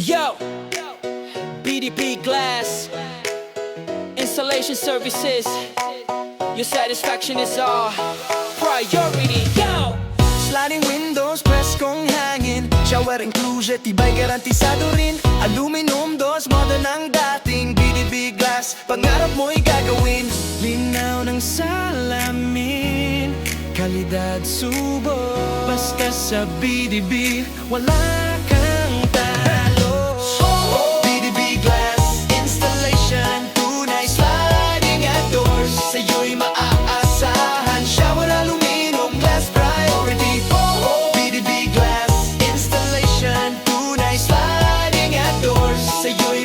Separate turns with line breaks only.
Yo, BDP Glass Installation Services. Your satisfaction is our priority. Yo!
Sliding windows, press kong hangin. Shower inclusion, tibay garantisado rin. Aluminum doors, modern ang dating. BDP Glass, pangarap mo'y gagawin. Linaw ng salamin, kalidad subo. Basta sa BDP, wala kang talo. BDP Glass Installation, tunay sliding at doors. Sa'yo'y maaasahan, shower aluminum glass priority. BDP Glass Installation, tunay sliding at doors. Sa'yo'y